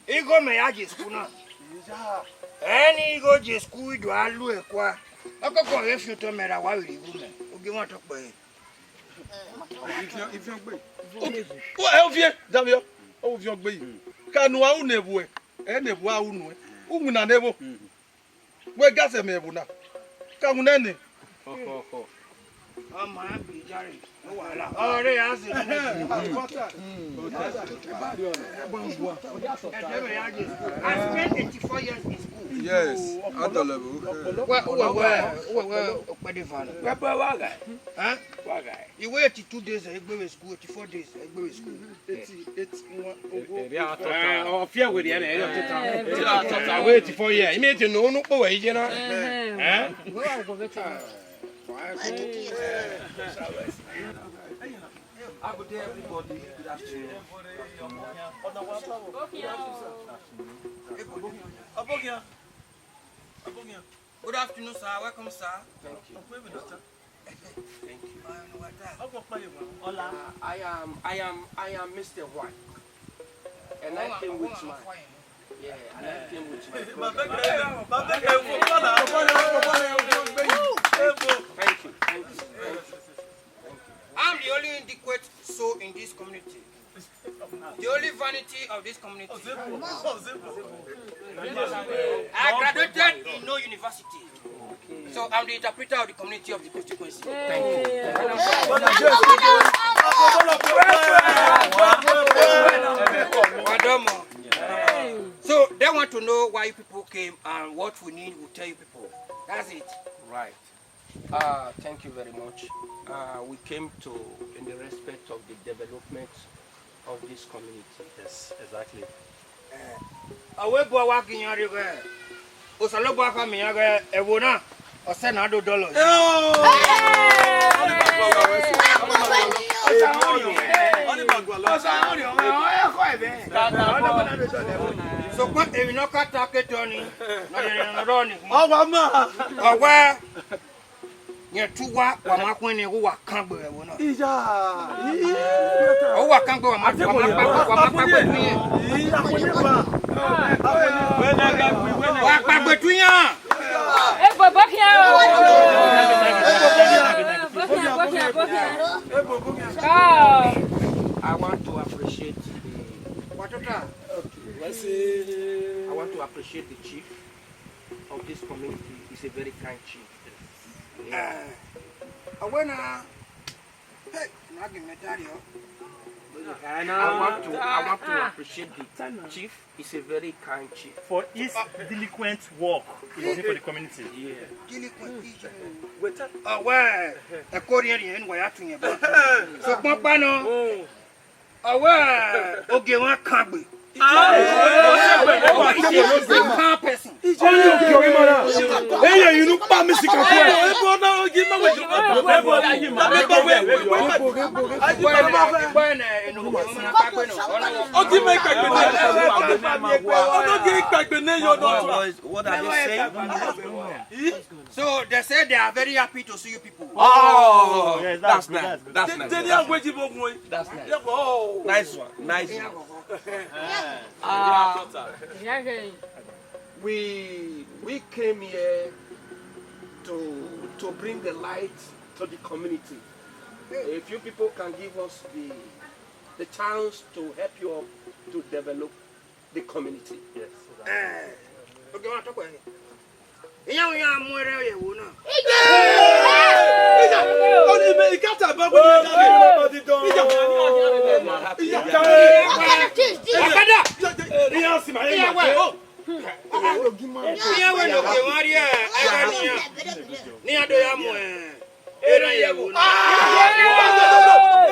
Ego me aje school na. Any go je school do alu ekwa. Akoko refu to mera wa wi gu me. Oge won to pe. If you gbe. O vie, Davio. O vie gbe yi. Kanu a unebu e. E nebu a unu e. Umu na nebo. We gase me ebu na. Kanu nene. Oh my be jare. No wala. Oh re azi. I spent 84 years in school. Yes, at the level. You wait 82 days, I go to school, 84 days, I go to school. 84 years. You made to know no way, you know. Good day, everybody. Good afternoon. Good afternoon, sir. Welcome, sir. Thank you. Thank you. I am Mr. White, and I came with my. Yeah, and I came with my. Thank you. I'm the only inadequate soul in this community. The only vanity of this community. I graduated in no university. So I'm the interpreter of the community of the constituency. Thank you. So they want to know why people came and what we need, we'll tell you people. That's it. Right. Thank you very much. We came to in the respect of the development of this community. Yes, exactly. So what if you not cut it on yeah, two wa makweni wa kangbe wona. Ija. O wa kangbe wa makweni. Wa kangbe tunya. E bobokia o. I want to appreciate the chief of this community. He's a very kind chief. I want to appreciate the chief. He's a very kind chief. For his delinquent work for the community. Yeah. Delinquent. Well, a Korean in Wayatunya. So, Papano, okay, one can't be. You look for music. What are you saying? So they said they are very happy to see you people. Oh, yes, that's nice. That's nice. That's nice. Nice one. Nice one. We came here to bring the light to the community. If you people can give us the chance to help you up to develop the community. Yes. Okay, what talk about? Iya we no ke wari e ga niya. Ni ado ya mo era yewo.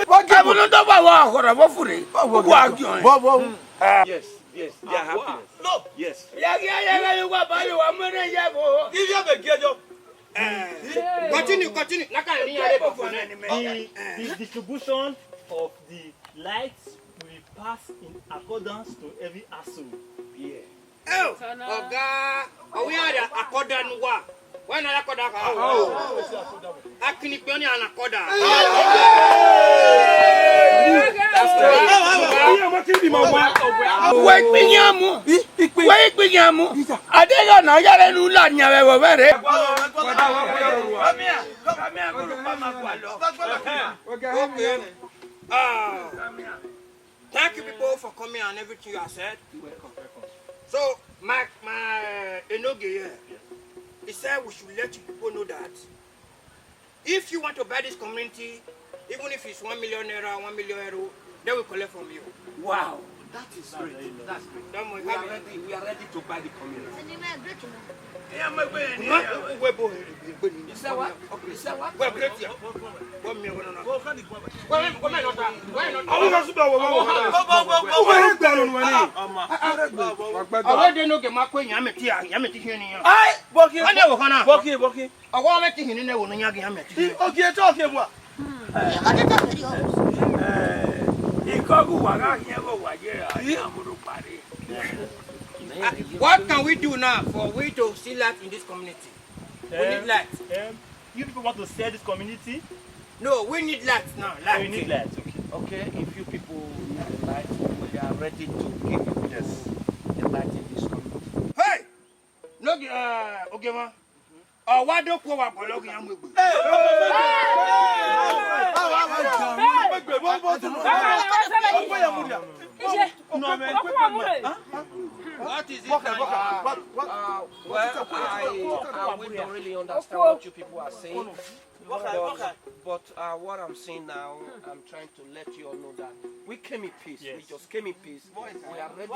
Waka bunu do ba wa hora bo fure. Wa gyon. Yes, they are happy. No. Yes. Ya you wa ba wa mo re ye bo. Give you the gejo. Continue. Naka ni ya bo fun The distribution of the lights will pass in accordance to every household. Yeah. Oh, Oga, we are akoda nwa. Why na akoda ka? Akini pe oni anakoda. Wait pinyamu. Ade yo na yare nu la nya we wo bere. Thank you people for coming and everything you have said. Welcome. So, my Enoge here, he said we should let you people know that if you want to buy this community, even if it's 1 million naira, 1 million euro, they will collect from you. Wow, that is great. That's great. Don't worry, We are ready to buy the community. You say what? Okay. You say what? Well, great here. What can we do now for we to see light in this community? We need light. You people want to sell this community? No, we need light now. Light. You need light, okay. Okay, if you people need the light, we are ready to give you the light in this community. Hey! No, okay, ma. Why don't you walk along and we What is it? Well, we don't really understand what you people are saying. But what I'm saying now, I'm trying to let you all know that we came in peace. Yes. We just came in peace. We are ready to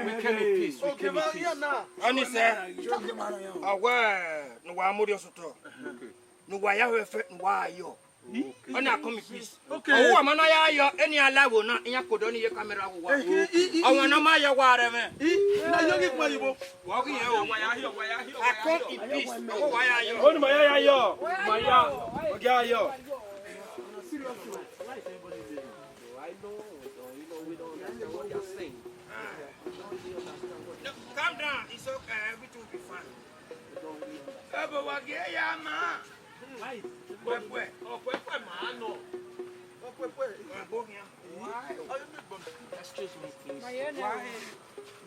we came in peace. We came in peace. Oni se no wa amori osoto no wa ya wefe no wa ayo ona come peace owo amana ya ayo eni alawo na nya kodo ni ye camera wo wa awon na ma ya wa re me Na yogi kwa yibo. wa ki ye o I come in peace owo wa ya ayo Oni ma ya yo. Ma ya. Oga yo. We don't understand what you're saying. No, calm down, it's okay, everything will be fine. Excuse me, please. Why?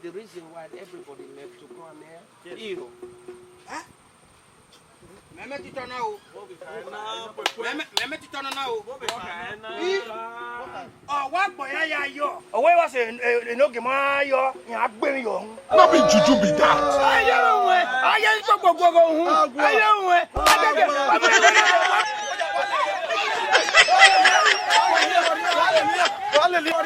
The reason why everybody left to go and there? Hero. Huh? Meme titona o. Meme titona na o. Oh, what boy ya yo? Oh, where was it? No game yo. Ya gbe mi yo. No be juju be that. Ayo we. Ayo go. Ayo we. Hallelujah.